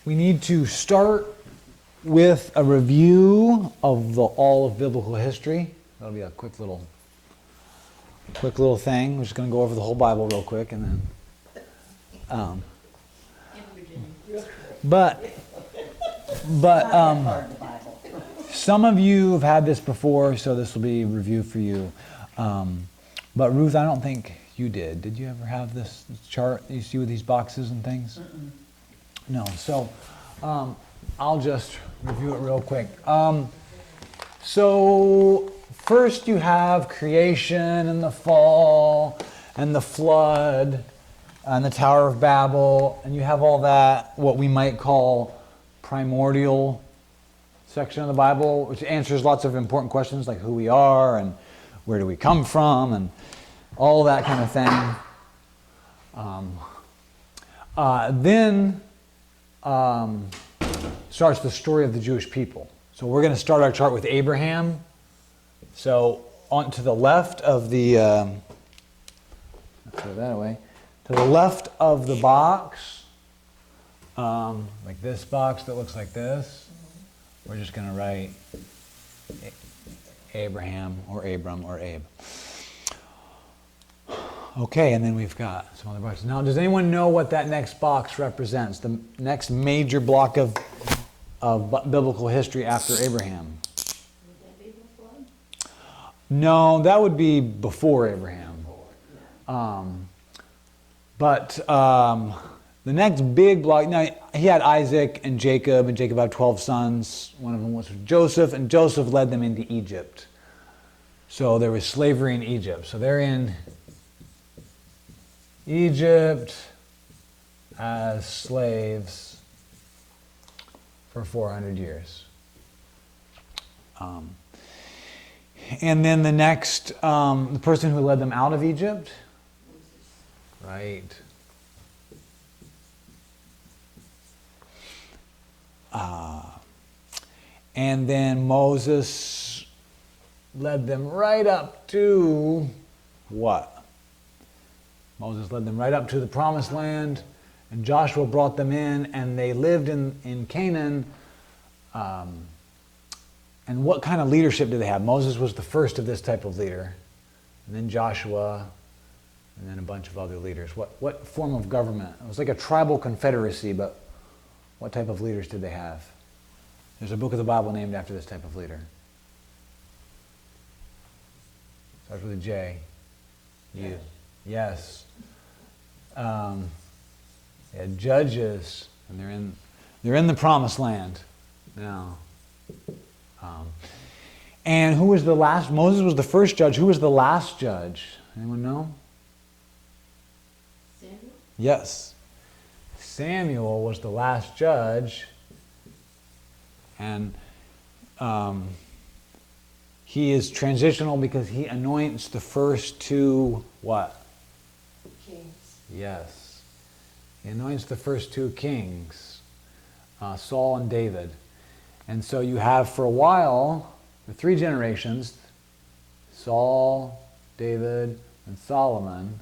we need to start with a review of all of biblical history. That'll be a quick little thing. We're just going to go over the whole Bible real quick, and then. But some of you have had this before, so this will be a review for you. But Ruth, I don't think you did. Did you ever have this chart you see with these boxes and things? Mm-mm. No. So I'll just review it real quick. So first you have creation and the fall and the flood and the Tower of Babel, and you have all that, what we might call primordial section of the Bible, which answers lots of important questions like who we are and where do we come from and all that kind of thing. Then starts the story of the Jewish people. So we're going to start our chart with Abraham. So on to the left of the, let's go that way, to the left of the box, like this box that looks like this, we're just going to write Abraham or Abram or Abe. Okay, and then we've got some other boxes. Now, does anyone know what that next box represents? The next major block of biblical history after Abraham? Would that be the flood? No, that would be before Abraham. But the next big block, now he had Isaac and Jacob had 12 sons. One of them was Joseph, and Joseph led them into Egypt. So there was slavery in Egypt. So they're in Egypt as slaves for 400 years. And then the next, the person who led them out of Egypt, right? And then Moses led them right up to what? Moses led them right up to the promised land, and Joshua brought them in, and they lived in Canaan. And what kind of leadership did they have? Moses was the first of this type of leader, and then Joshua, and then a bunch of other leaders. What form of government? It was like a tribal confederacy, but what type of leaders did they have? There's a book of the Bible named after this type of leader. Starts with a J. You. Yes. Judges, and they're in the promised land now. And who was the last? Moses was the first judge. Who was the last judge? Anyone know? Samuel? Yes. Samuel was the last judge, and he is transitional because he anoints the first two what? Kings. Yes. He anoints the first two kings, Saul and David. And so you have for a while, for 3 generations, Saul, David, and Solomon.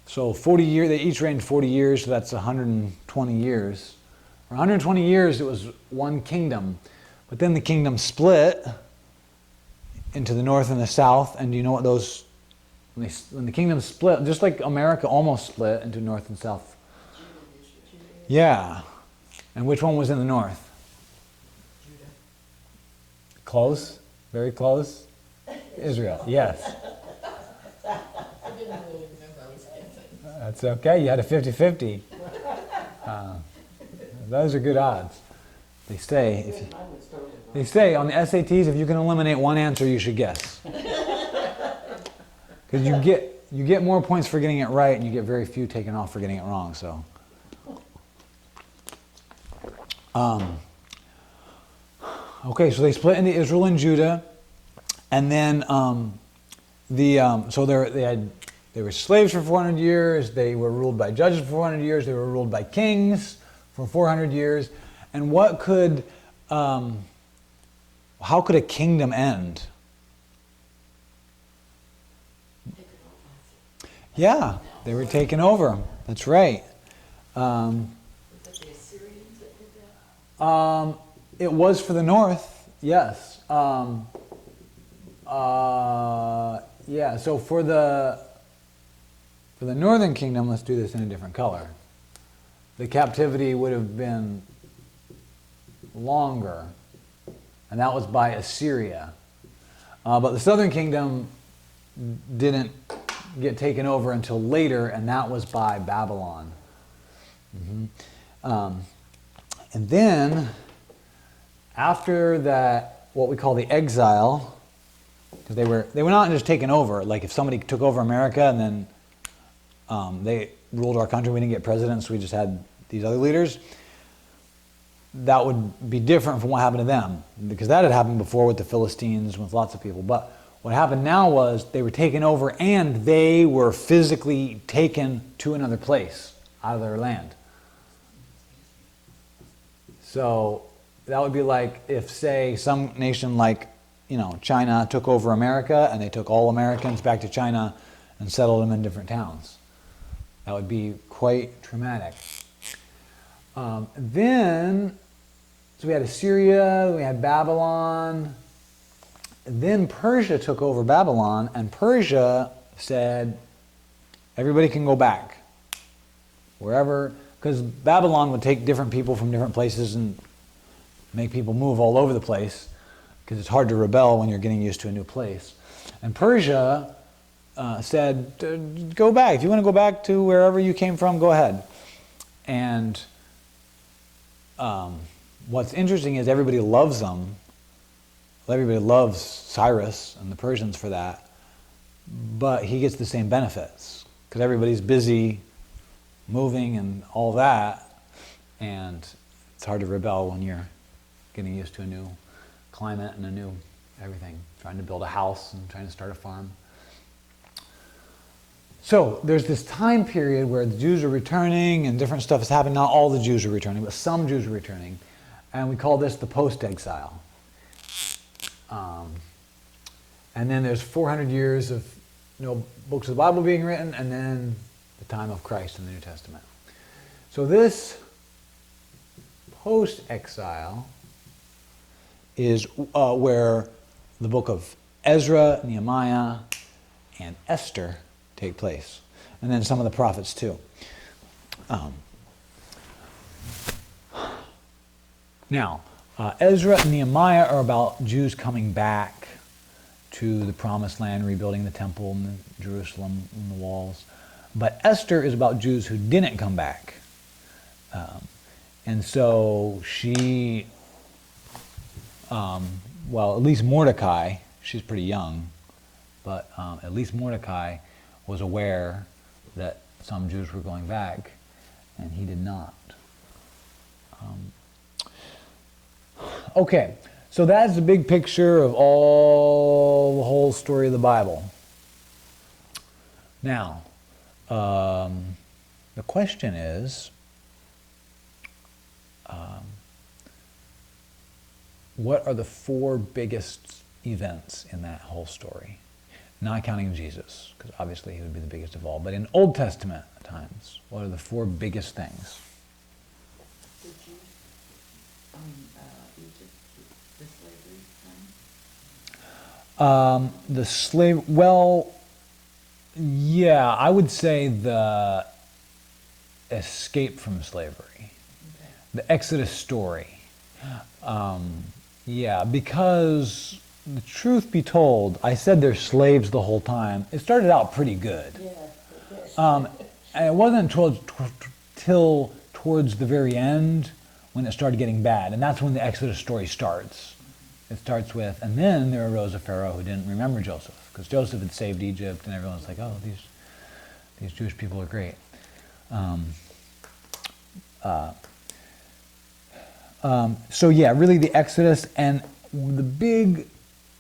So 40 years, they each reigned 40 years, so that's 120 years. For 120 years, it was one kingdom. But then the kingdom split into the north and the south. And do you know what those, when the kingdom split, just like America almost split into north and south. Yeah. And which one was in the north? Judah. Close. Very close. Israel. Yes. I didn't really remember. I was guessing. That's okay. You had a 50-50. Those are good odds. They say on the SATs, if you can eliminate one answer, you should guess. Because you get more points for getting it right, and you get very few taken off for getting it wrong. So, okay, so they split into Israel and Judah, and then they were slaves for 400 years. They were ruled by judges for 400 years. They were ruled by kings for 400 years. And how could a kingdom end? Yeah, they were taken over. That's right. Was that the Assyrians that It was for the north, yes. Yeah, so for the northern kingdom, let's do this in a different color. The captivity would have been longer, and that was by Assyria. But the southern kingdom didn't get taken over until later, and that was by Babylon. And then, after that, what we call the exile, because they were not just taken over. Like if somebody took over America and then they ruled our country, we didn't get presidents, we just had these other leaders. That would be different from what happened to them, because that had happened before with the Philistines, with lots of people. But what happened now was they were taken over and they were physically taken to another place out of their land. So that would be like if, say, some nation like, China took over America and they took all Americans back to China and settled them in different towns. That would be quite traumatic. Then, so we had Assyria, we had Babylon. Then Persia took over Babylon, and Persia said, everybody can go back. Wherever, because Babylon would take different people from different places and make people move all over the place, because it's hard to rebel when you're getting used to a new place. And Persia said, go back. If you want to go back to wherever you came from, go ahead. And what's interesting is everybody loves them. Everybody loves Cyrus and the Persians for that. But he gets the same benefits, because everybody's busy moving and all that. And it's hard to rebel when you're getting used to a new climate and a new everything, trying to build a house and trying to start a farm. So there's this time period where the Jews are returning and different stuff is happening. Not all the Jews are returning, but some Jews are returning. And we call this the post-exile. And then there's 400 years of books of the Bible being written, and then the time of Christ in the New Testament. So this post-exile is where the book of Ezra, Nehemiah, and Esther take place. And then some of the prophets too. Now, Ezra and Nehemiah are about Jews coming back to the Promised Land, rebuilding the temple and Jerusalem and the walls. But Esther is about Jews who didn't come back. And so she, at least Mordecai, she's pretty young, but at least Mordecai was aware that some Jews were going back, and he did not. Okay, so that's the big picture of the whole story of the Bible. Now, the question is, what are the 4 biggest events in that whole story? Not counting Jesus, because obviously he would be the biggest of all. But in Old Testament times, what are the 4 biggest things? The Jews, Egypt, the slavery time? Yeah, I would say the escape from slavery. Okay. The Exodus story. Yeah, because the truth be told, I said they're slaves the whole time. It started out pretty good. Yeah, it did. And it wasn't till towards the very end when it started getting bad. And that's when the Exodus story starts. It starts with, and then there arose a Pharaoh who didn't remember Joseph, because Joseph had saved Egypt, and everyone's like, oh, these Jewish people are great. So yeah, really the Exodus, and the big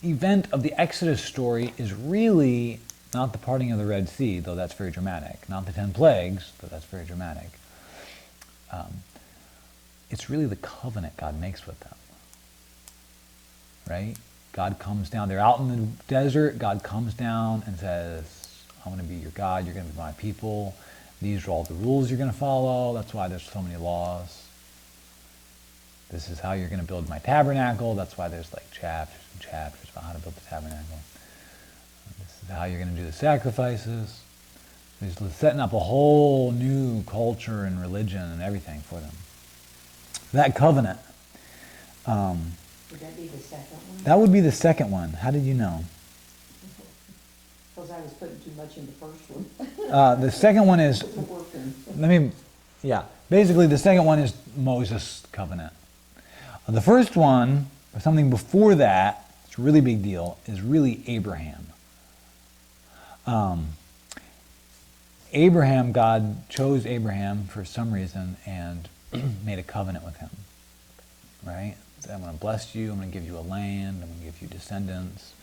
event of the Exodus story is really not the parting of the Red Sea, though that's very dramatic, not the 10 plagues, though that's very dramatic. It's really the covenant God makes with them, right? God comes down, they're out in the desert, God comes down and says, I'm going to be your God, you're going to be my people, these are all the rules you're going to follow, that's why there's so many laws. this is how you're going to build my tabernacle. That's why there's like chapters and chapters about how to build the tabernacle. This is how you're going to do the sacrifices. He's setting up a whole new culture and religion and everything for them. That covenant. Would that be the second one? That would be the second one. How did you know? Because I was putting too much in the first one. The second one is, Working. basically the second one is Moses' covenant. The first one, or something before that, it's a really big deal, is really Abraham. God chose Abraham for some reason and made a covenant with him, right? Said, I'm going to bless you, I'm going to give you a land, I'm going to give you descendants.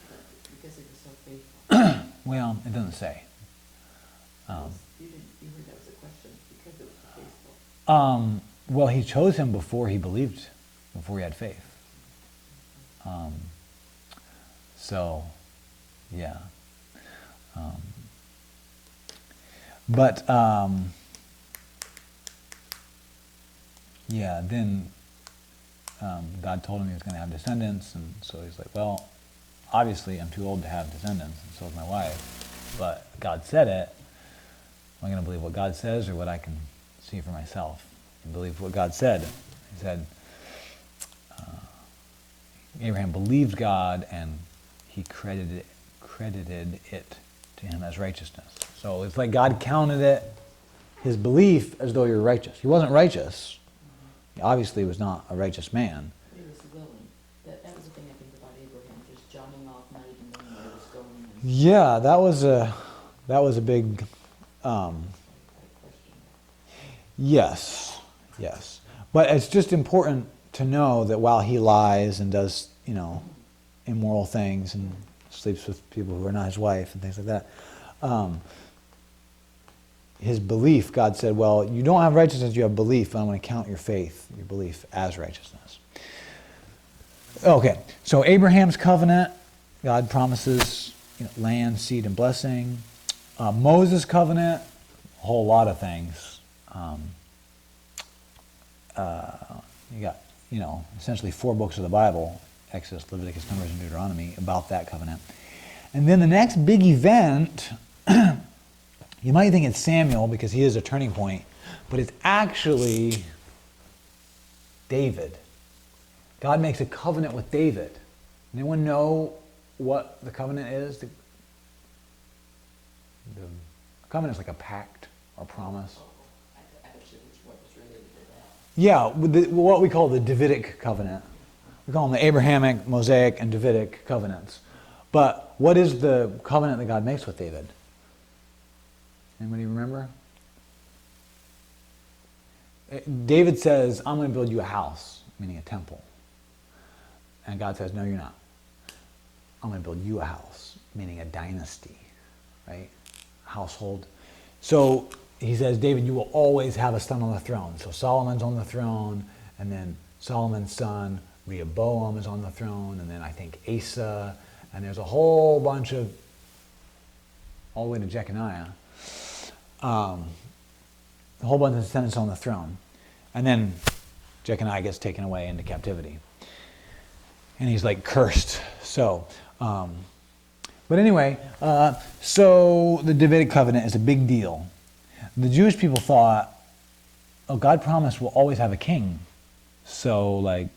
Because it was so faithful. Well, it doesn't say. You heard that was a question, because it was so faithful. Well, he chose him before he believed, before he had faith. So, yeah. Then God told him he was going to have descendants, and so he's like, well, obviously I'm too old to have descendants, and so is my wife, but God said it. Am I going to believe what God says or what I can see for myself? I believe what God said. He said, Abraham believed God, and he credited it to him as righteousness. So it's like God counted it, his belief, as though you're righteous. He wasn't righteous. He obviously was not a righteous man. He was willing. That was the thing I think about Abraham, just jogging off, not even knowing where it was going. Yeah, that was a big. Yes. But it's just important to know that while he lies and does, immoral things and sleeps with people who are not his wife and things like that, his belief, God said, well, you don't have righteousness, you have belief, and I'm going to count your faith, your belief, as righteousness. Okay, so Abraham's covenant, God promises land, seed, and blessing. Moses' covenant, a whole lot of things. You got, essentially 4 books of the Bible, Exodus, Leviticus, Numbers, and Deuteronomy, about that covenant. And then the next big event, you might think it's Samuel because he is a turning point, but it's actually David. God makes a covenant with David. Anyone know what the covenant is? The covenant is like a pact or promise. Actually, what was related to that? Yeah, what we call the Davidic covenant. We call them the Abrahamic, Mosaic, and Davidic covenants. But what is the covenant that God makes with David? Anybody remember? David says, I'm going to build you a house, meaning a temple. And God says, no, you're not. I'm going to build you a house, meaning a dynasty, right? Household. So he says, David, you will always have a son on the throne. So Solomon's on the throne, and then Solomon's son, Rehoboam, is on the throne, and then I think Asa, and there's a whole bunch of, all the way to Jeconiah, a whole bunch of descendants on the throne. And then Jeconiah gets taken away into captivity. And he's like cursed. So, but anyway, so the Davidic covenant is a big deal. The Jewish people thought, oh, God promised we'll always have a king. So, like,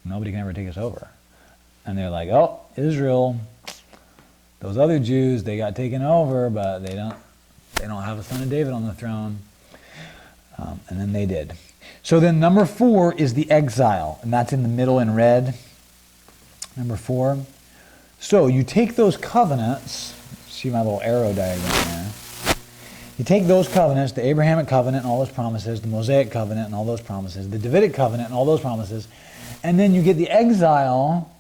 nobody can ever take us over. And they're like, oh, Israel, those other Jews, they got taken over, but they don't have a son of David on the throne. And then they did. So then number 4 is the exile, and that's in the middle in red. Number 4. So you take those covenants, see my little arrow diagram there. You take those covenants, the Abrahamic covenant and all those promises, the Mosaic covenant and all those promises, the Davidic covenant and all those promises, and then you get the exile,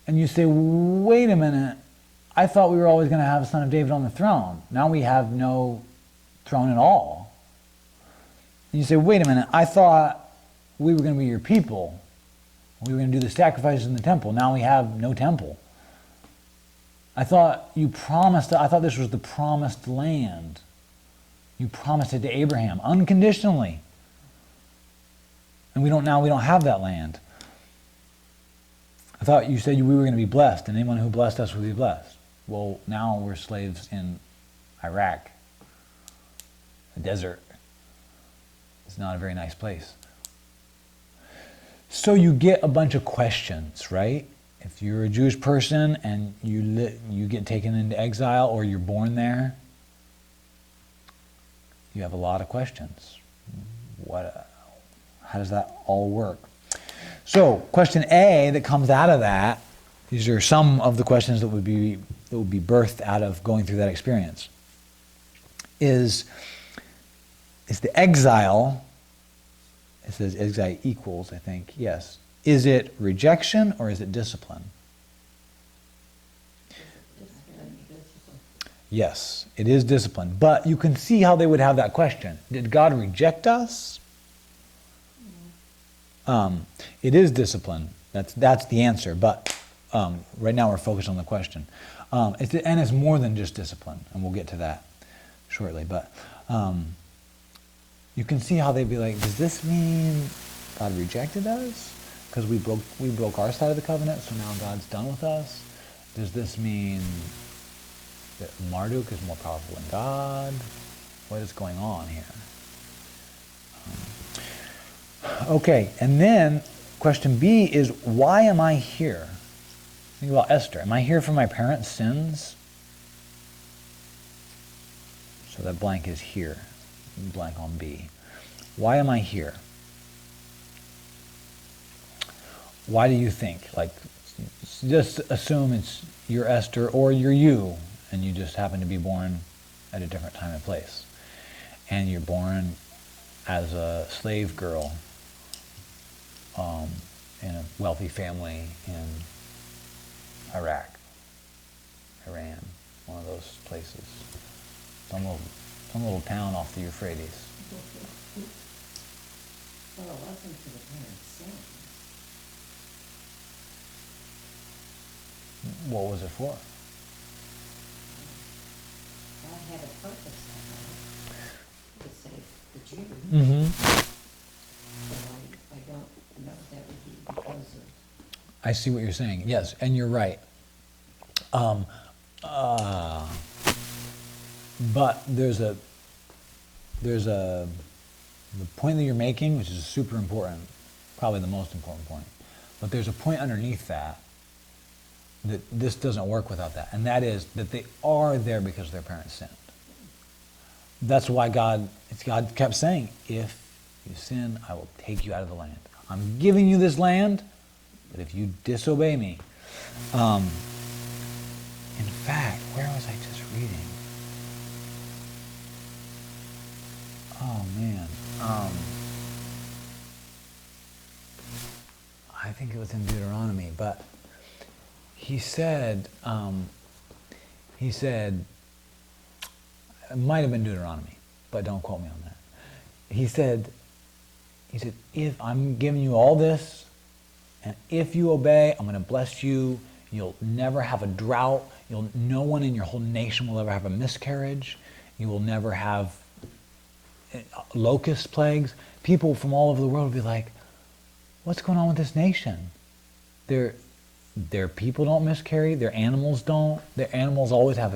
and you say, wait a minute, I thought we were always going to have a son of David on the throne. Now we have no throne at all. And you say, wait a minute, I thought we were going to be your people. We were going to do the sacrifices in the temple. Now we have no temple. I thought you promised, I thought this was the promised land. You promised it to Abraham unconditionally. And we don't have that land. thought you said we were going to be blessed, and anyone who blessed us would be blessed. Well, now we're slaves in Iraq, a desert. It's not a very nice place. So you get a bunch of questions, right? If you're a Jewish person and you get taken into exile or you're born there, you have a lot of questions. How does that all work? So question A that comes out of that, these are some of the questions that would be birthed out of going through that experience. Is the exile, it says exile equals, I think, yes. Is it rejection or is it discipline? Yes, it is discipline. But you can see how they would have that question. Did God reject us? It is discipline. That's the answer. But right now we're focused on the question. And it's more than just discipline, and we'll get to that shortly. But you can see how they'd be like, does this mean God rejected us? Because we broke our side of the covenant, so now God's done with us? Does this mean that Marduk is more powerful than God? What is going on here? Okay, and then question B is, why am I here? Think about Esther. Am I here for my parents' sins? So that blank is here. Blank on B. Why am I here? Why do you think? Like, just assume you're Esther or you're you, and you just happen to be born at a different time and place. And you're born as a slave girl in a wealthy family in Iraq, Iran, one of those places. Some little town off the Euphrates. Well, it wasn't for the parents' sin. What was it for? God had a purpose to save the Jews. Mm-hmm. So I don't know if that would be because of... I see what you're saying. Yes, and you're right. But there's the point that you're making, which is super important, probably the most important point. But there's a point underneath that this doesn't work without that, and that is that they are there because their parents sinned. That's why God kept saying, if you sin, I will take you out of the land. I'm giving you this land, but if you disobey me. In fact, where was I just reading? Oh man. I think it was in Deuteronomy, but he said, it might have been Deuteronomy, but don't quote me on that. He said, if I'm giving you all this, and if you obey, I'm going to bless you. You'll never have a drought. No one in your whole nation will ever have a miscarriage. You will never have locust plagues. People from all over the world will be like, what's going on with this nation? Their people don't miscarry. Their animals don't. Their animals always have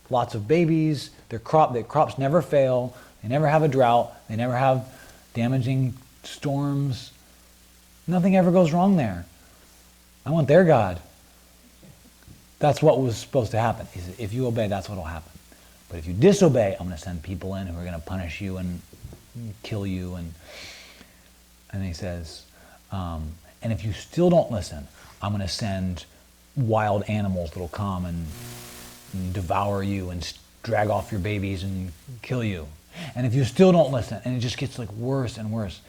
lots of babies. Their crops never fail. They never have a drought. They never have damaging storms. Nothing ever goes wrong there. I want their God. That's what was supposed to happen. He said, if you obey, that's what will happen. But if you disobey, I'm going to send people in who are going to punish you and kill you. And he says, and if you still don't listen, I'm going to send wild animals that will come and devour you and drag off your babies and kill you. And if you still don't listen, and it just gets like worse and worse,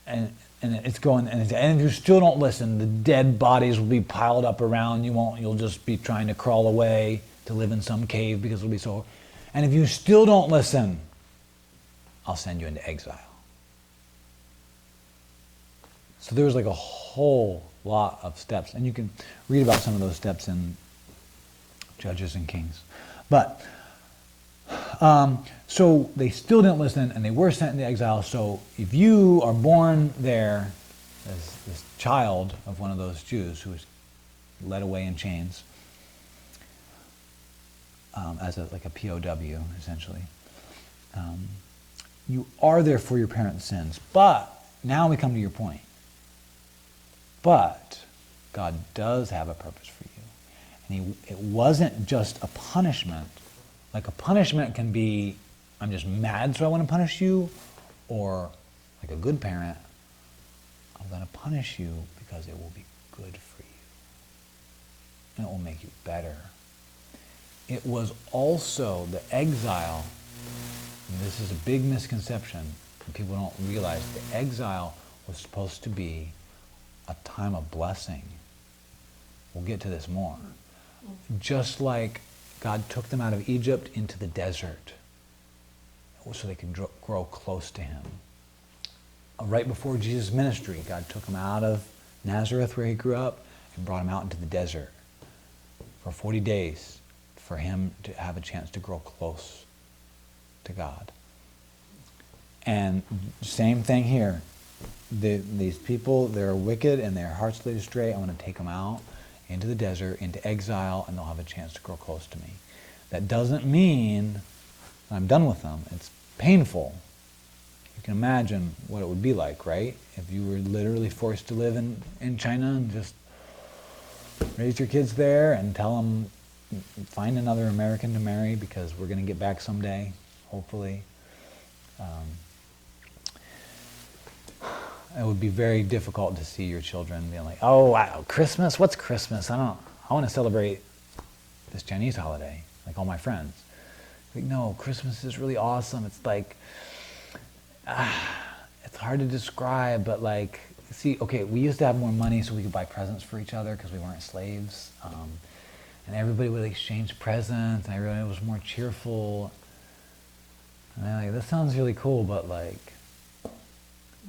and it's going, and if you still don't listen, the dead bodies will be piled up around you. You'll just be trying to crawl away to live in some cave because it'll be so. And if you still don't listen, I'll send you into exile. So there was like a whole lot of steps, and you can read about some of those steps in Judges and Kings. But so they still didn't listen, and they were sent into exile. So if you are born there, as this child of one of those Jews who was led away in chains as like a POW, essentially. You are there for your parents' sins. But now we come to your point. But God does have a purpose for you. And it wasn't just a punishment. Like a punishment can be, I'm just mad so I want to punish you, or like a good parent, I'm going to punish you because it will be good for you. And it will make you better. It was also the exile, and this is a big misconception, and people don't realize the exile was supposed to be a time of blessing. We'll get to this more. Just like God took them out of Egypt into the desert so they could grow close to him. Right before Jesus' ministry, God took him out of Nazareth where he grew up and brought him out into the desert for 40 days for him to have a chance to grow close to God. And same thing here. These people, they're wicked and their hearts lead astray. I want to take them out into the desert, into exile, and they'll have a chance to grow close to me. That doesn't mean I'm done with them. It's painful. You can imagine what it would be like, right? If you were literally forced to live in China and just raise your kids there and tell them, find another American to marry because we're going to get back someday, hopefully. It would be very difficult to see your children being like, oh, wow, Christmas? What's Christmas? I want to celebrate this Chinese holiday, like all my friends. Like, no, Christmas is really awesome. It's like, it's hard to describe, but like, see, okay, we used to have more money so we could buy presents for each other because we weren't slaves. And everybody would exchange presents, and everybody was more cheerful. And I'm like, that sounds really cool, but like,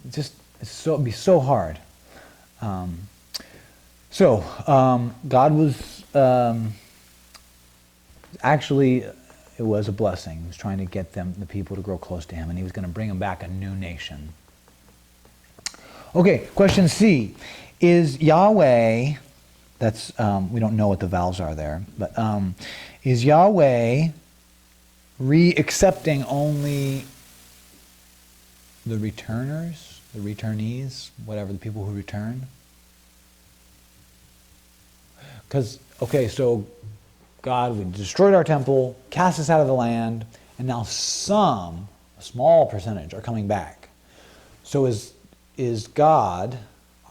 it'd be so hard. God was actually, it was a blessing. He was trying to get the people to grow close to him, and he was going to bring them back a new nation. Okay, question C. Is Yahweh, that's, we don't know what the vowels are there, but is Yahweh accepting only the returners, the returnees, whatever, the people who return? Because, okay, so God, we destroyed our temple, cast us out of the land, and now a small percentage, are coming back. So is God,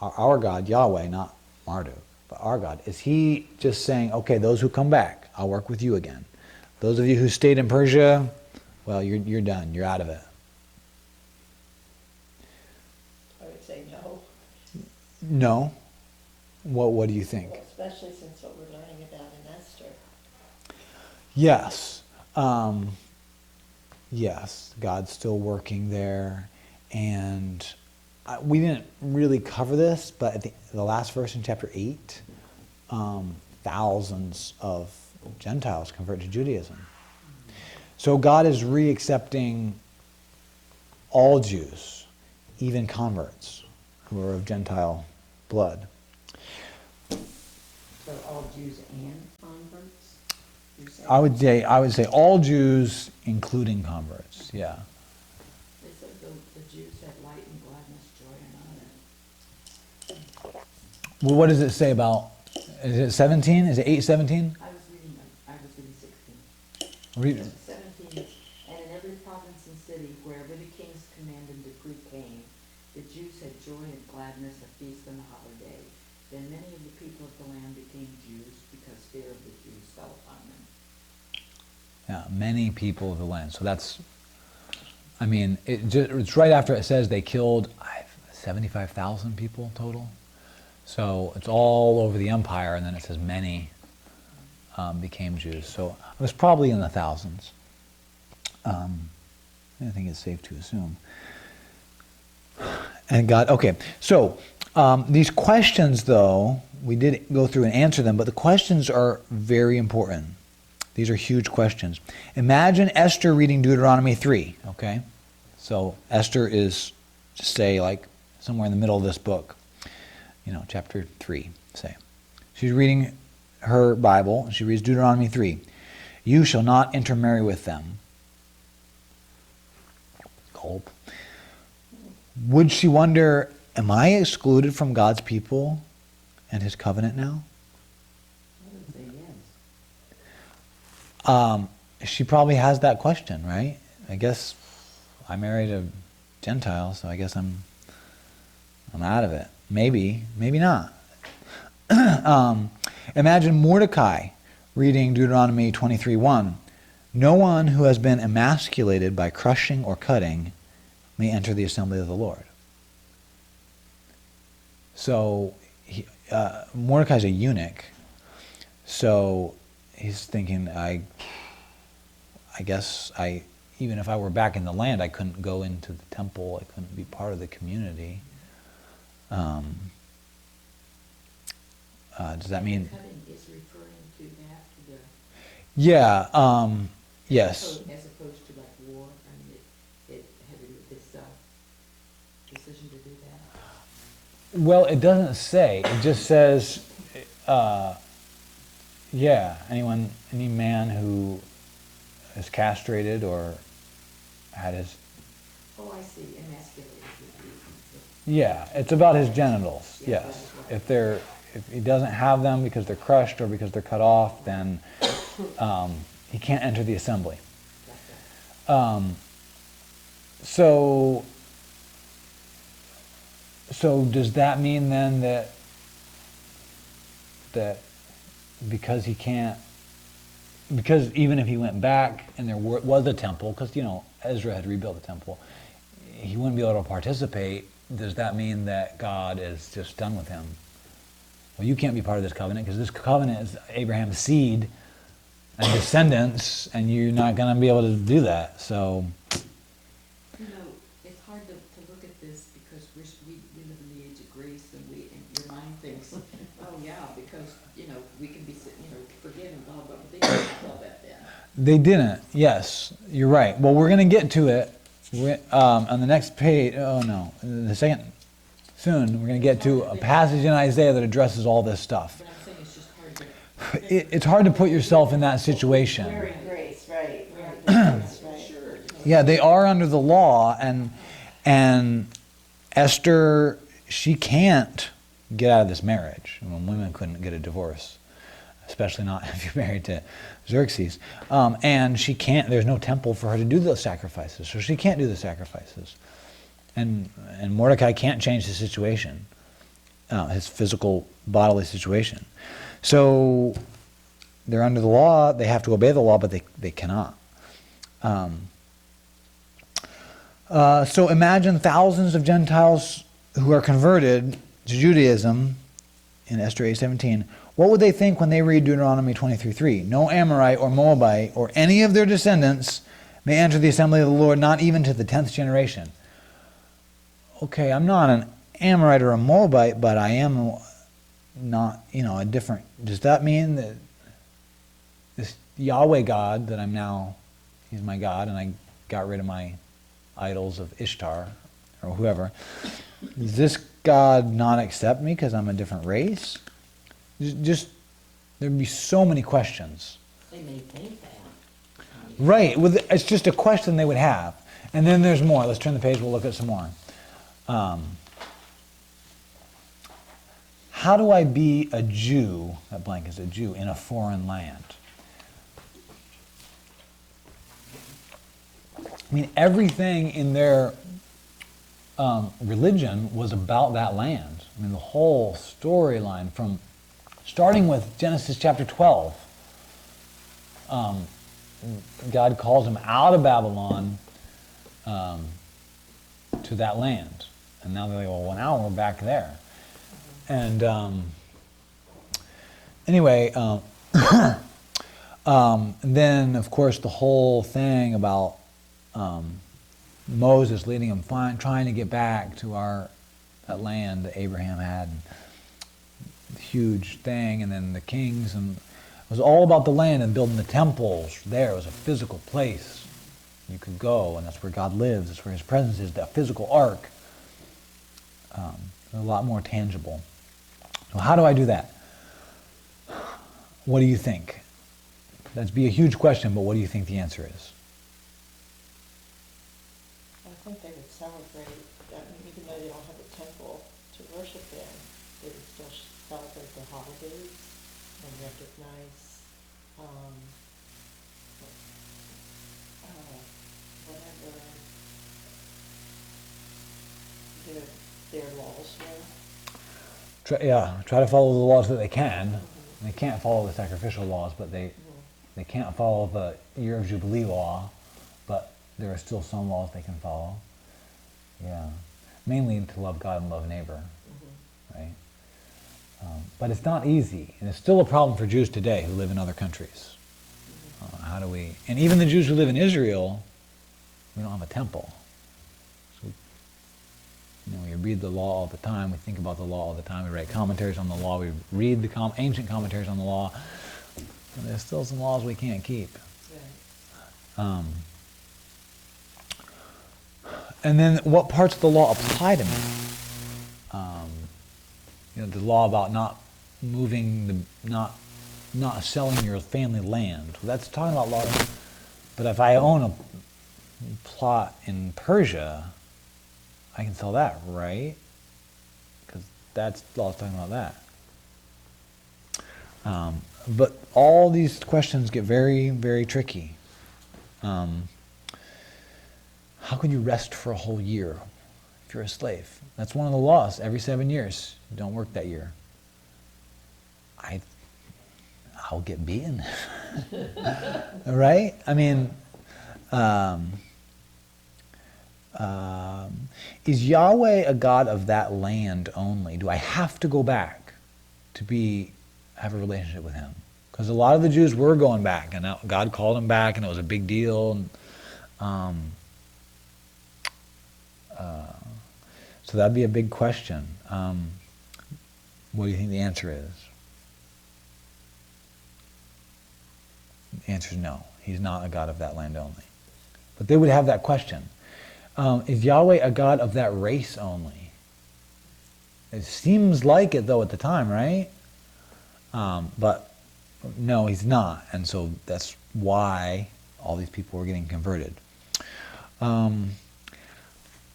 our God, Yahweh, not Marduk, but our God, is he just saying, okay, those who come back, I'll work with you again. Those of you who stayed in Persia, well, you're done, you're out of it. I would say no. No? What do you think? Well, especially since what we're learning about in Esther. Yes. Yes, God's still working there. And we didn't really cover this, but at the last verse in chapter 8, thousands of Gentiles convert to Judaism. So God is re-accepting all Jews, even converts who are of Gentile blood. So all Jews and converts? You're saying? I would say all Jews, including converts. Yeah. It said the Jews had light and gladness, joy and honor. Well, what does it say about? Is it 17? Is it 8:17? I was reading 16. Read. 17, and in every province and city, wherever the king's command and decree came, the Jews had joy and gladness, a feast and a holiday. Then many of the people of the land became Jews, because fear of the Jews fell upon them. Yeah, many people of the land. So that's, I mean, it's right after it says they killed 75,000 people total. So it's all over the empire, and then it says many became Jews. So it was probably in the thousands. I think it's safe to assume. And God, okay, so these questions, though, we did go through and answer them, but the questions are very important. These are huge questions. Imagine Esther reading Deuteronomy 3, okay? So Esther is, say, like somewhere in the middle of this book. chapter 3, say. She's reading her Bible, and she reads Deuteronomy 3. You shall not intermarry with them. Gulp. Would she wonder, am I excluded from God's people and his covenant now? I would say yes. She probably has that question, right? I guess I married a Gentile, so I guess I'm out of it. Maybe not. Imagine Mordecai reading Deuteronomy 23:1. No one who has been emasculated by crushing or cutting may enter the assembly of the Lord. So Mordecai's a eunuch, so he's thinking, I guess even if I were back in the land, I couldn't go into the temple. I couldn't be part of the community. Does that mean? Cutting is referring to that, to the. Yeah. Yes. As opposed to like war. I mean, it had to do with this decision to do that. Well, it doesn't say. It just says, any man who is castrated or had his. Oh, I see. Emasculated. Yeah, it's about his genitals. Yes. Yes. If he doesn't have them because they're crushed or because they're cut off, then he can't enter the assembly. So does that mean then that because he can't, because even if he went back and there was a temple, because Ezra had rebuilt the temple, he wouldn't be able to participate? Does that mean that God is just done with him? Well, you can't be part of this covenant because this covenant is Abraham's seed and descendants, and you're not going to be able to do that. So, it's hard to look at this because we live in the age of grace, and your mind thinks, oh yeah, because we can be forgiven, blah blah. But they didn't tell that then. They didn't. Yes, you're right. Well, we're going to get to it on the next page. Oh no, the second. Soon we're going to get to a passage in Isaiah that addresses all this stuff. But I'm saying it's just hard to. It's hard to put yourself in that situation. Wearing grace, right. That's right. Sure. Yeah, they are under the law, and Esther, she can't get out of this marriage. Women couldn't get a divorce, especially not if you're married to Xerxes. And she can't. There's no temple for her to do those sacrifices, so she can't do the sacrifices. And Mordecai can't change his situation, his physical, bodily situation. So they're under the law. They have to obey the law, but they cannot. So imagine thousands of Gentiles who are converted to Judaism in Esther 8:17. What would they think when they read Deuteronomy 23:3? No Amorite or Moabite or any of their descendants may enter the assembly of the Lord, not even to the 10th generation. Okay, I'm not an Amorite or a Moabite, but I am not, a different. Does that mean that this Yahweh God that I'm now, he's my God, and I got rid of my idols of Ishtar or whoever, does this God not accept me because I'm a different race? Just there'd be so many questions. They may think that. Right, it's just a question they would have. And then there's more. Let's turn the page, we'll look at some more. How do I be a Jew, that blank is a Jew, in a foreign land? Everything in their religion was about that land. The whole storyline from starting with Genesis chapter 12. God calls them out of Babylon to that land. And now they're like, well, now we're back there. And anyway, then, of course, the whole thing about Moses leading them, trying to get back to that land that Abraham had. Huge thing, and then the kings, and it was all about the land and building the temples there. It was a physical place you could go, and that's where God lives. That's where his presence is, that physical ark. A lot more tangible. So how do I do that? What do you think? That'd be a huge question, but what do you think the answer is? I think they would celebrate, even though they don't have a temple to worship in, they would still celebrate the holidays and recognize, whatever their laws were. Try to follow the laws that they can. They can't follow the sacrificial laws, but they can't follow the year of Jubilee law, but there are still some laws they can follow. Yeah. Mainly to love God and love neighbor, right? But it's not easy, and it's still a problem for Jews today who live in other countries. How do we, and even the Jews who live in Israel, we don't have a temple. So, we read the law all the time, we think about the law all the time, we write commentaries on the law, we read the ancient commentaries on the law, but there's still some laws we can't keep. Right. And then what parts of the law apply to me? The law about not moving, not selling your family land. That's talking about law. But if I own a plot in Persia, I can sell that, right? Because that's law talking about that. But all these questions get very, very tricky. How can you rest for a whole year if you're a slave? That's one of the laws. Every 7 years, you don't work that year. I'll get beaten. Right? I mean, is Yahweh a God of that land only? Do I have to go back to have a relationship with him? Because a lot of the Jews were going back, and God called them back, and it was a big deal. And, so that'd be a big question. What do you think the answer is? The answer is no. He's not a God of that land only. But they would have that question. Is Yahweh a God of that race only? It seems like it, though, at the time, right? But no, he's not. And so that's why all these people were getting converted.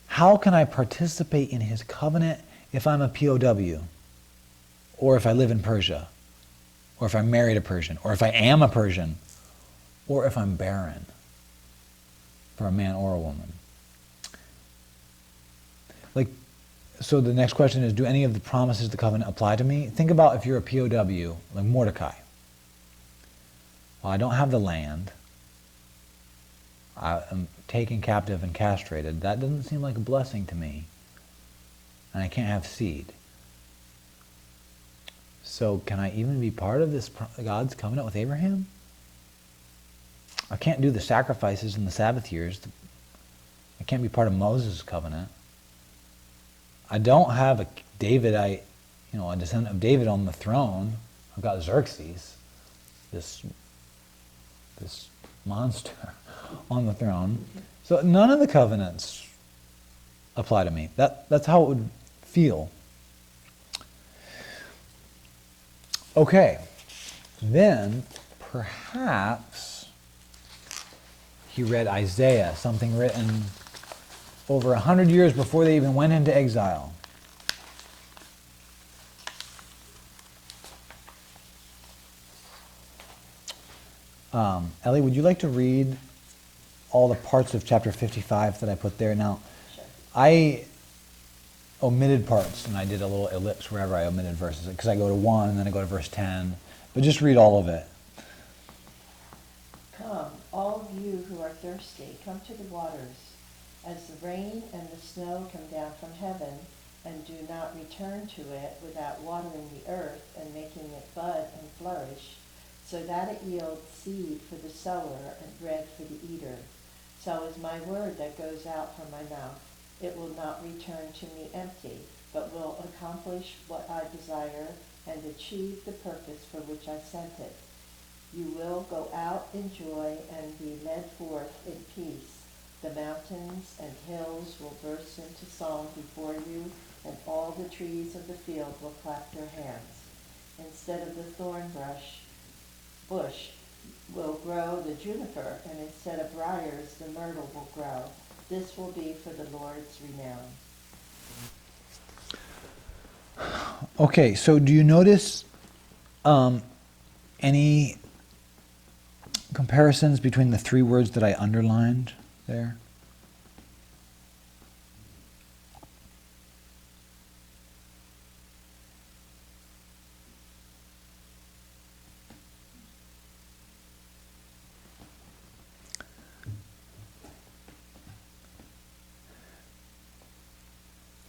How can I participate in his covenant if I'm a POW? Or if I live in Persia? Or if I married a Persian? Or if I am a Persian? Or if I'm barren? For a man or a woman? So the next question is, do any of the promises of the covenant apply to me? Think about if you're a POW, like Mordecai. Well, I don't have the land. I'm taken captive and castrated. That doesn't seem like a blessing to me. And I can't have seed. So can I even be part of this God's covenant with Abraham? I can't do the sacrifices in the Sabbath years. I can't be part of Moses' covenant. I don't have a descendant of David on the throne. I've got Xerxes, this monster on the throne. So none of the covenants apply to me. That's how it would feel. Okay, then perhaps he read Isaiah, something written over 100 years before they even went into exile. Ellie, would you like to read all the parts of chapter 55 that I put there? Now, Sure. I omitted parts, and I did a little ellipse wherever I omitted verses, because I go to 1, and then I go to verse 10. But just read all of it. Come, all of you who are thirsty, come to the waters. As the rain and the snow come down from heaven, and do not return to it without watering the earth and making it bud and flourish, so that it yields seed for the sower and bread for the eater, so is my word that goes out from my mouth. It will not return to me empty, but will accomplish what I desire and achieve the purpose for which I sent it. You will go out in joy and be led forth in peace. The mountains and hills will burst into song before you, and all the trees of the field will clap their hands. Instead of the bush will grow the juniper, and instead of briars the myrtle will grow. This will be for the Lord's renown. Okay, so do you notice any comparisons between the three words that I underlined there?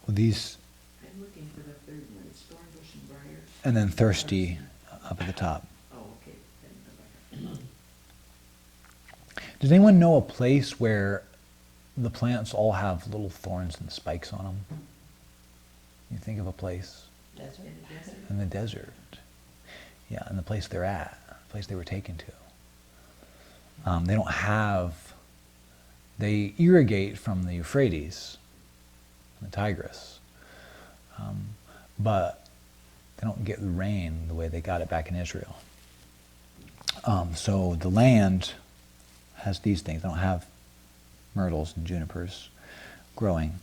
Well, these, I'm looking for the third one, it's thorn bush and briar. and then thirsty up at the top. Oh, okay. Then Does anyone know a place where the plants all have little thorns and spikes on them? You think of a place? Desert. in the desert. In the desert. Yeah, in the place they're at, the place they were taken to. They don't have, they irrigate from the Euphrates, the Tigris, but they don't get the rain the way they got it back in Israel. So the land has these things. They don't have myrtles and junipers growing.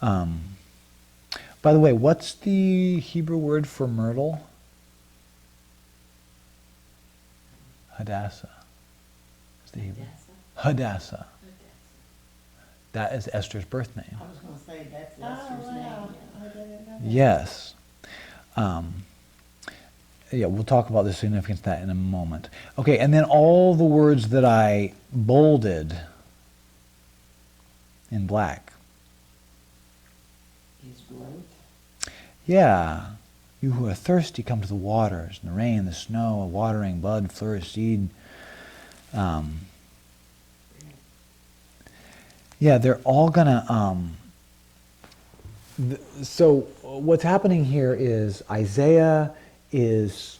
By the way, what's the Hebrew word for myrtle? Hadassah. Is the Hebrew? Hadassah. That is Esther's birth name. I was gonna say, that's Oh, Esther's name, wow. yeah. I didn't know that. Yes. Yeah, we'll talk about the significance of that in a moment. Okay, and then all the words that I bolded in black. His growth. Yeah. You who are thirsty, come to the waters, and the rain, the snow, a watering, bud, flourish, seed. Yeah, they're all gonna. So what's happening here is Isaiah is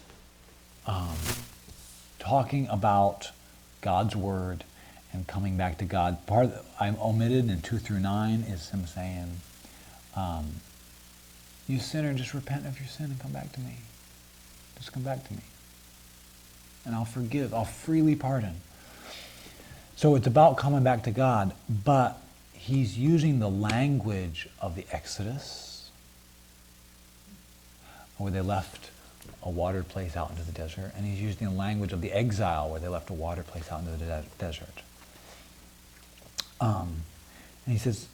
talking about God's word and coming back to God. Part of I'm omitted in 2 through 9 is him saying, "You sinner, just repent of your sin and come back to me. Just come back to me, and I'll forgive. I'll freely pardon." So it's about coming back to God, but he's using the language of the Exodus, where they left a watered place out into the desert, and he's using the language of the exile, where they left a watered place out into the desert. And he says,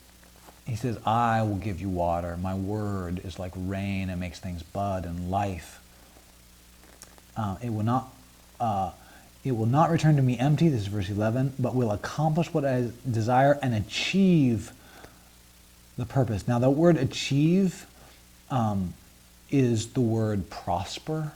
"I will give you water. My word is like rain; it makes things bud and life. It will not return to me empty," this is verse 11, "but will accomplish what I desire and achieve the purpose." Now, the word achieve is the word prosper.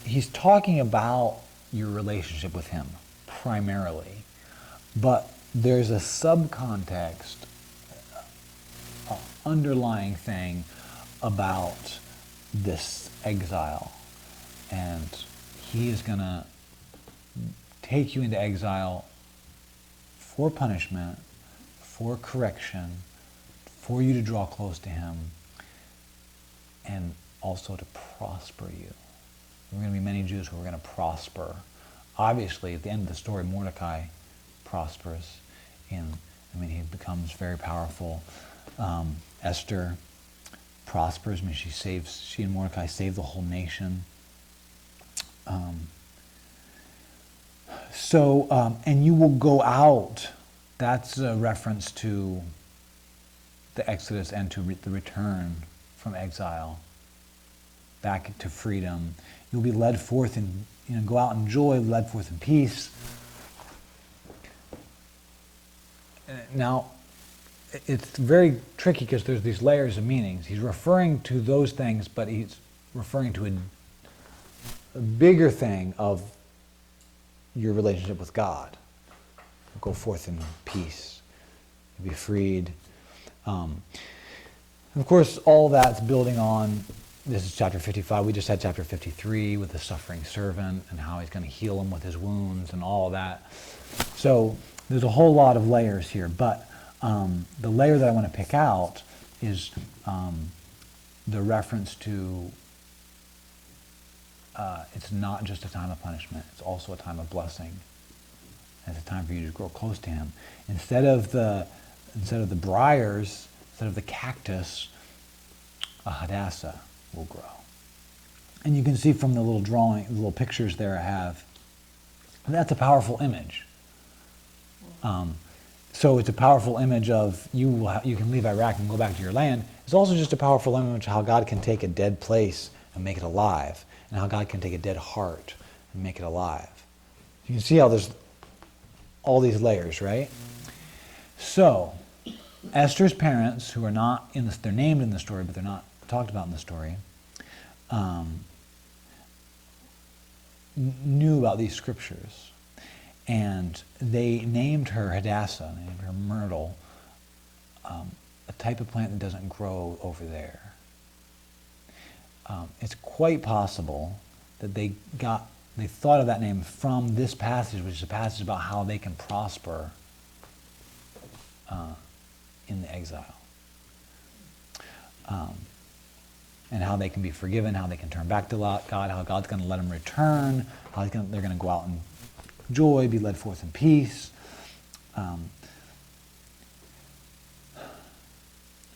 He's talking about your relationship with him primarily, but there's a subcontext, underlying thing about this exile, and he is going to take you into exile for punishment, for correction, for you to draw close to him, and also to prosper you. There are going to be many Jews who are going to prosper. Obviously, at the end of the story, Mordecai prospers, he becomes very powerful. Esther prospers. She and Mordecai save the whole nation. And you will go out. That's a reference to the Exodus and to the return from exile back to freedom. You'll be led forth in, go out in joy, led forth in peace. Now, it's very tricky because there's these layers of meanings. He's referring to those things, but he's referring to a bigger thing of your relationship with God. Go forth in peace, be freed. Of course, all that's building on This is chapter 55. We just had chapter 53 with the suffering servant and how he's going to heal him with his wounds and all of that. So there's a whole lot of layers here, but the layer that I want to pick out is the reference to it's not just a time of punishment, it's also a time of blessing. It's a time for you to grow close to him. Instead of the briars, instead of the cactus, a hadassah will grow. And you can see from the little drawing, the little pictures there I have, that's a powerful image. So it's a powerful image of you can leave Iraq and go back to your land. It's also just a powerful image of how God can take a dead place and make it alive, and how God can take a dead heart and make it alive. You can see how there's all these layers, right? So Esther's parents, who are not in this, they're named in the story, but they're not talked about in the story, knew about these scriptures. And they named her Hadassah, they named her myrtle, a type of plant that doesn't grow over there. It's quite possible that they thought of that name from this passage, which is a passage about how they can prosper in the exile. And how they can be forgiven, how they can turn back to God, how God's going to let them return, how they're going to go out in joy, be led forth in peace.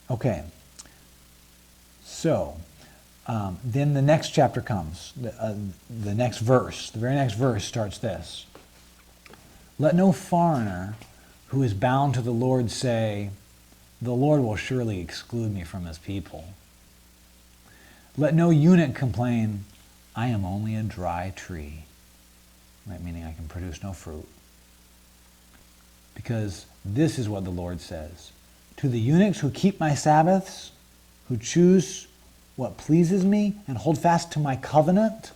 Okay. So, then the next chapter comes. The next verse, the very next verse starts this. Let no foreigner who is bound to the Lord say, the Lord will surely exclude me from his people. Let no eunuch complain, I am only a dry tree. Right, meaning I can produce no fruit. Because this is what the Lord says. To the eunuchs who keep my Sabbaths, who choose what pleases me and hold fast to my covenant,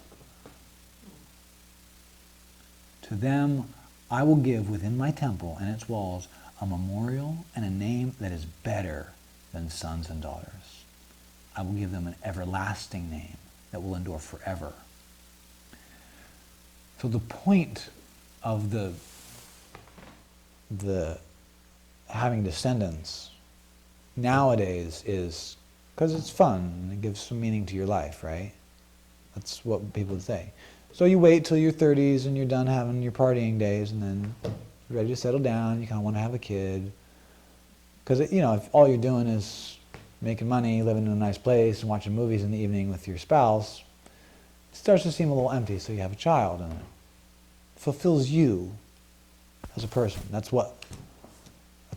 to them I will give within my temple and its walls a memorial and a name that is better than sons and daughters. I will give them an everlasting name that will endure forever. So the point of the having descendants nowadays is because it's fun and it gives some meaning to your life, right? That's what people would say. So you wait till your 30s and you're done having your partying days, and then you're ready to settle down. You kind of want to have a kid, because if all you're doing is making money, living in a nice place, and watching movies in the evening with your spouse, it starts to seem a little empty. So you have a child, and it fulfills you as a person. That's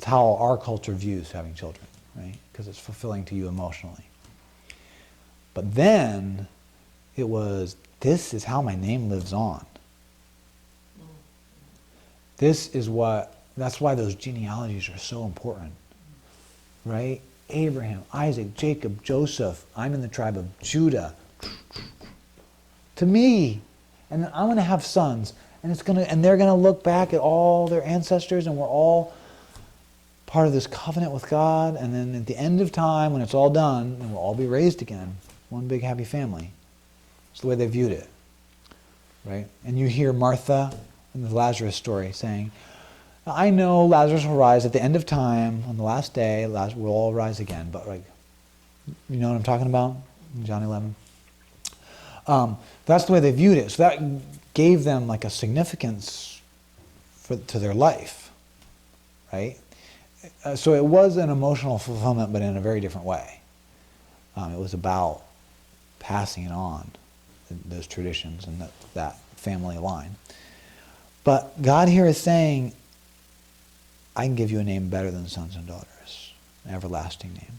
how our culture views having children, right? Because it's fulfilling to you emotionally. But then it was, this is how my name lives on. That's why those genealogies are so important, right? Abraham, Isaac, Jacob, Joseph. I'm in the tribe of Judah. To me, and I'm going to have sons, and they're going to look back at all their ancestors, and we're all part of this covenant with God. And then at the end of time, when it's all done, and we'll all be raised again, one big happy family. It's the way they viewed it, right? And you hear Martha in the Lazarus story saying, I know Lazarus will rise at the end of time, on the last day, we'll all rise again. But you know what I'm talking about? In John 11. That's the way they viewed it. So that gave them a significance to their life, right? So it was an emotional fulfillment, but in a very different way. It was about passing it on, those traditions and that family line. But God here is saying, I can give you a name better than sons and daughters, an everlasting name.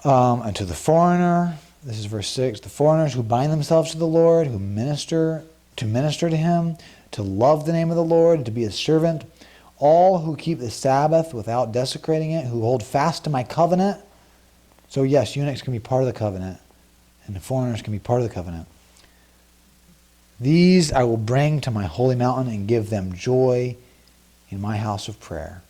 And to the foreigner, this is verse 6, the foreigners who bind themselves to the Lord, who minister to him, to love the name of the Lord, to be his servant, all who keep the Sabbath without desecrating it, who hold fast to my covenant. So yes, eunuchs can be part of the covenant, and the foreigners can be part of the covenant. These I will bring to my holy mountain and give them joy in my house of prayer.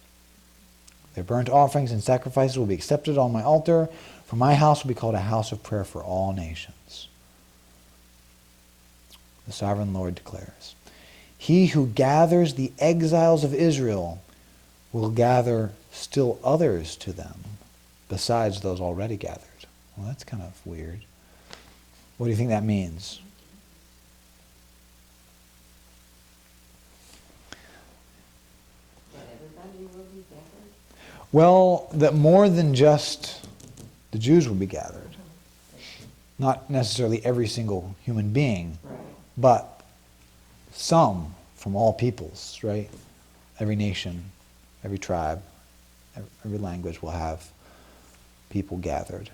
Their burnt offerings and sacrifices will be accepted on my altar, For my house will be called a house of prayer for all nations. The sovereign Lord declares. He who gathers the exiles of Israel will gather still others to them, besides those already gathered. Well, that's kind of weird. What do you think that means? That everybody will be gathered? Well, that more than just the Jews will be gathered. Not necessarily every single human being, Right. but some from all peoples, right? Every nation, every tribe, every language will have people gathered.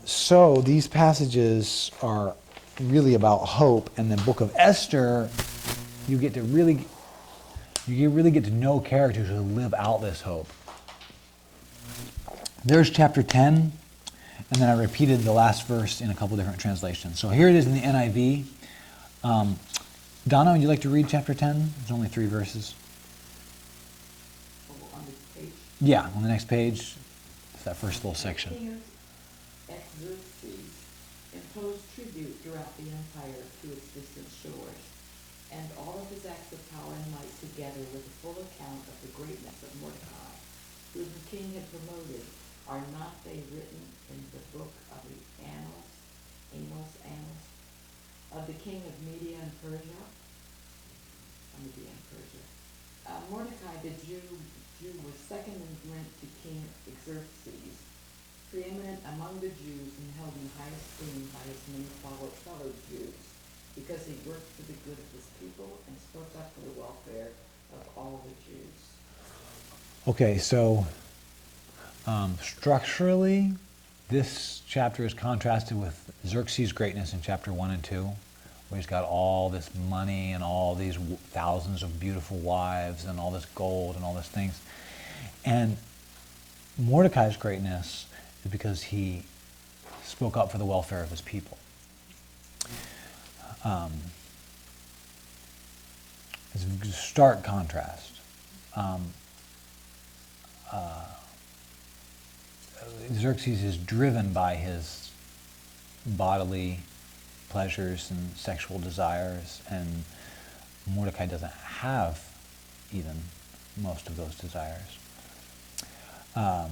So these passages are really about hope, and the book of Esther, you really get to know characters who live out this hope. There's chapter 10, and then I repeated the last verse in a couple different translations. So here it is in the NIV. Donna, would you like to read chapter 10? There's only 3 verses. Oh, on the page. Yeah, on the next page. It's that first little section. King Xerxes imposed tribute throughout the empire to its distant shores, and all of his acts of power and might together with a full account of the greatness of Mordecai, whom the king had promoted, are not they written in the book of the annals of the king of Media and Persia? Mordecai the Jew was second in rank to King Xerxes, preeminent among the Jews and held in high esteem by his many fellow Jews, because he worked for the good of his people and spoke up for the welfare of all the Jews. Okay, so structurally, this chapter is contrasted with Xerxes' greatness in chapter 1 and 2, where he's got all this money and all these thousands of beautiful wives and all this gold and all these things. And Mordecai's greatness is because he spoke up for the welfare of his people. It's a stark contrast. Xerxes is driven by his bodily pleasures and sexual desires, and Mordecai doesn't have even most of those desires. The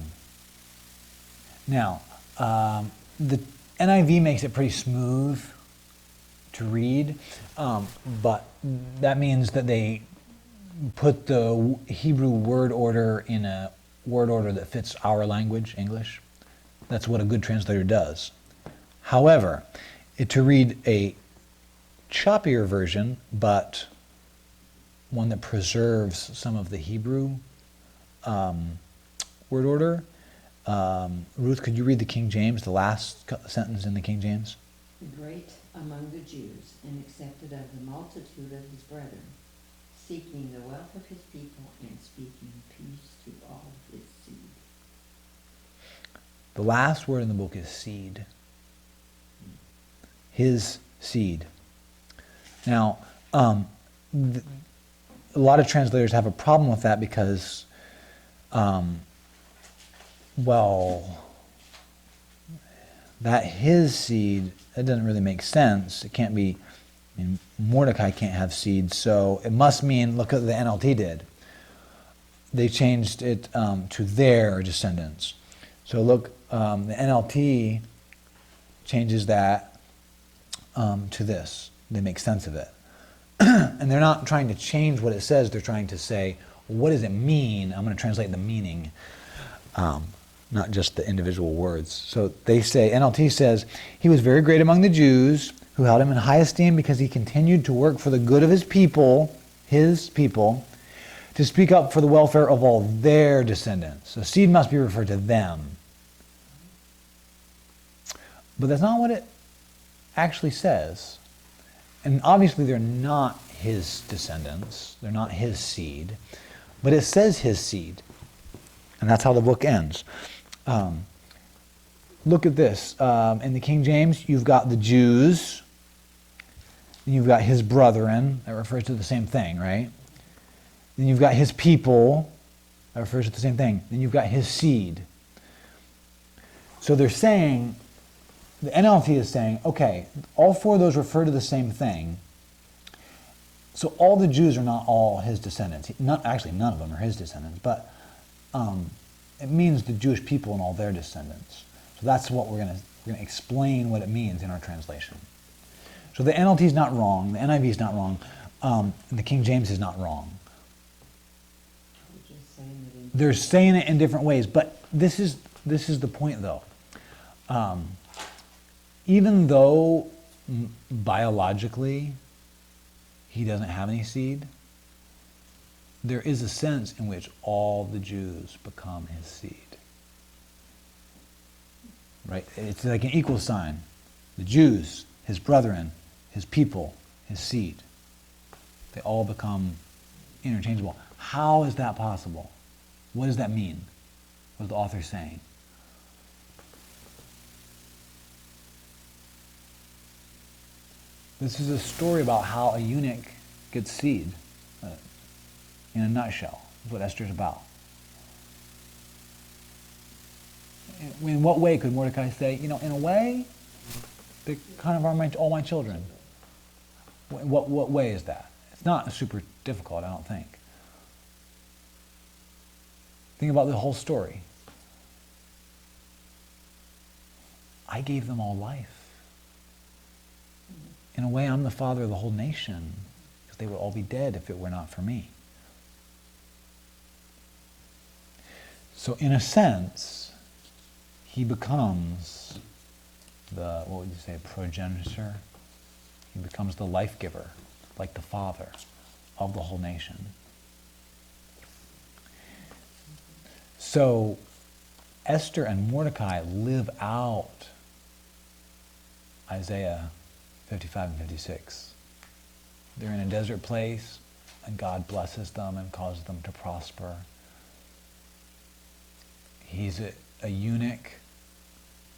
NIV makes it pretty smooth to read, but that means that they put the Hebrew word order in a word order that fits our language, English. That's what a good translator does. However, to read a choppier version, but one that preserves some of the Hebrew word order, Ruth, could you read the King James, the last sentence in the King James? The great among the Jews, and accepted of the multitude of his brethren, seeking the wealth of his people, and speaking peace to all his seed. The last word in the book is seed. His seed. Now, a lot of translators have a problem with that because, that his seed, that doesn't really make sense. It can't be, Mordecai can't have seed, so it must mean, look at what the NLT did. They changed it to their descendants. So look, the NLT changes that to this. They make sense of it. And they're not trying to change what it says, they're trying to say, what does it mean? I'm going to translate the meaning, not just the individual words. So they say, NLT says, he was very great among the Jews, who held him in high esteem because he continued to work for the good of his people, to speak up for the welfare of all their descendants. So seed must be referred to them. But that's not what it actually says. And obviously they're not his descendants. They're not his seed. But it says his seed. And that's how the book ends. Look at this. In the King James, you've got the Jews. And you've got his brethren. That refers to the same thing, right? Then you've got his people. That refers to the same thing. Then you've got his seed. So they're saying, the NLT is saying, okay, all four of those refer to the same thing. So all the Jews are not all his descendants. Actually, none of them are his descendants, but it means the Jewish people and all their descendants. So that's what we're going to explain what it means in our translation. So the NLT is not wrong, the NIV is not wrong, and the King James is not wrong. They're saying it in different ways, but this is the point, though. Even though biologically he doesn't have any seed, there is a sense in which all the Jews become his seed. Right? It's like an equal sign. The Jews, his brethren, his people, his seed. They all become interchangeable. How is that possible? What does that mean? What is the author saying? This is a story about how a eunuch gets seed, in a nutshell. That's what Esther's about. In what way could Mordecai say, in a way, they kind of are all my children? What way is that? It's not super difficult, I don't think. Think about the whole story. I gave them all life. In a way, I'm the father of the whole nation, because they would all be dead if it were not for me. So in a sense, he becomes the, what would you say, progenitor? He becomes the life giver, like the father of the whole nation. So Esther and Mordecai live out Isaiah 55 and 56. They're in a desert place, and God blesses them and causes them to prosper. He's a eunuch,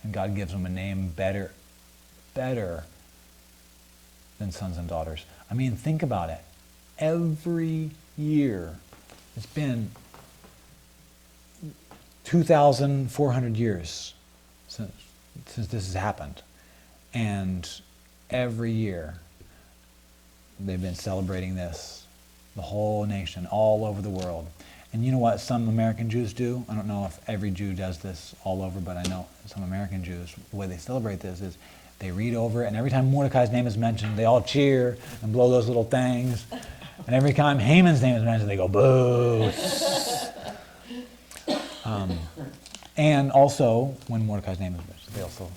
and God gives him a name better than sons and daughters. I mean, think about it. Every year, it's been 2,400 years since this has happened. And every year, they've been celebrating this, the whole nation, all over the world. And you know what some American Jews do? I don't know if every Jew does this all over, but I know some American Jews, the way they celebrate this is they read over it, and every time Mordecai's name is mentioned, they all cheer and blow those little things. And every time Haman's name is mentioned, they go, boo. And also, when Mordecai's name is mentioned, they also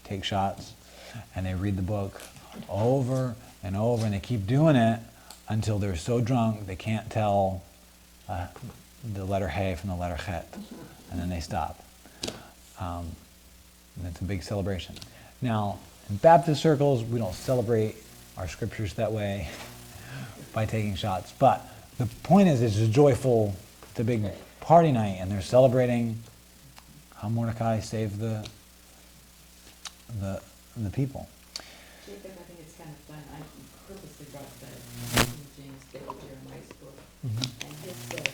take shots, and they read the book over and over, and they keep doing it until they're so drunk they can't tell the letter He from the letter Chet, and then they stop. And it's a big celebration. Now, in Baptist circles, we don't celebrate our scriptures that way by taking shots, but the point is, it's a joyful, it's a big party night, and they're celebrating how Mordecai saved the people. Jacob, I think it's kind of fun. I purposely brought the King James David Jeremiah's book. And it says,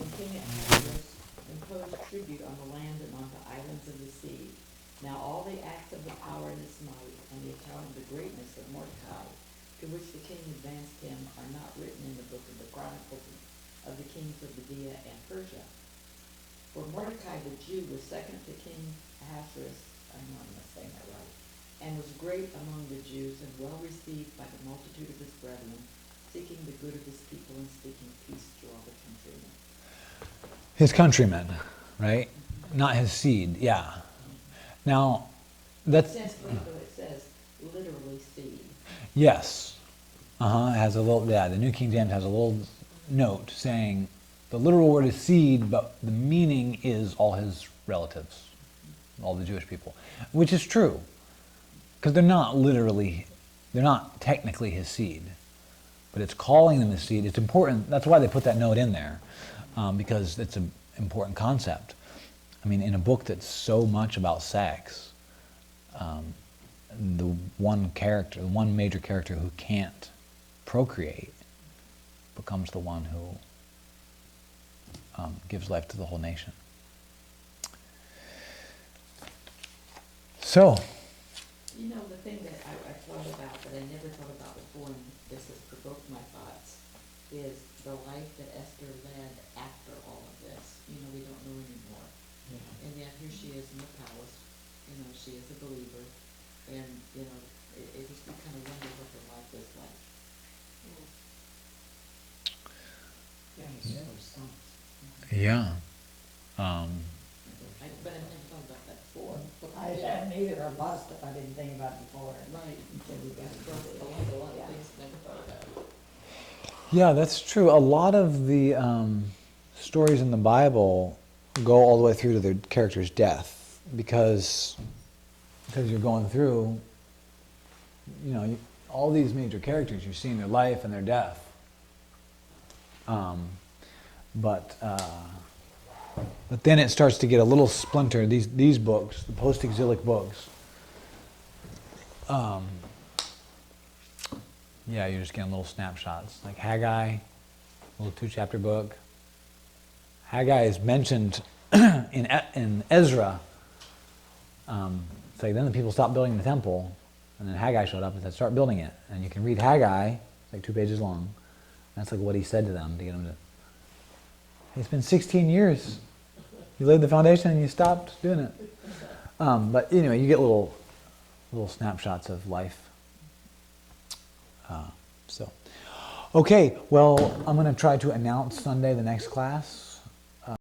when King Ahasuerus imposed tribute on the land and on the islands of the sea, now all the acts of the power and his might, and the account of the greatness of Mordecai, to which the king advanced him, are not written in the book of the Chronicles of the kings of Media and Persia. For Mordecai the Jew was second to King Ahasuerus, I know I'm not saying that right, and was great among the Jews and well received by the multitude of his brethren, seeking the good of his people and speaking peace to all the countrymen. His countrymen, right? Not his seed, yeah. Now, that's... It says literally seed. Yes. It has a little, the New King James has a little note saying the literal word is seed, but the meaning is all his relatives, all the Jewish people, which is true, because they're not technically his seed, but it's calling them his seed. It's important. That's why they put that note in there, because it's an important concept. I mean, in a book that's so much about sex, the one major character who can't procreate becomes the one who gives life to the whole nation. So, You know, the thing that I thought about, that I never thought about before, and this has provoked my thoughts, is the life that Esther led after all of this. You know, we don't know anymore. And yet here she is in the palace, you know, she is a believer, and, you know, it just, you kind of wonder what her life was like. yeah. But I never thought about that before. I hadn't either, or lost it, I didn't think about it before. Right. Until we got So, into a lot it. of things I never thought about. Yeah, that's true. A lot of the stories in the Bible go all the way through to the character's death because you're going through, you know, all these major characters, you're seeing their life and their death. But then it starts to get a little splinter. These books, the post-exilic books. Yeah, you're just getting little snapshots. Like Haggai, little 2-chapter book. Haggai is mentioned in Ezra. It's like then the people stopped building the temple, and then Haggai showed up and said, "Start building it." And you can read Haggai, it's like 2 pages long. That's like what he said to them to get them to. It's been 16 years. You laid the foundation and you stopped doing it. But anyway, you get little snapshots of life. Okay, well, I'm going to try to announce Sunday the next class.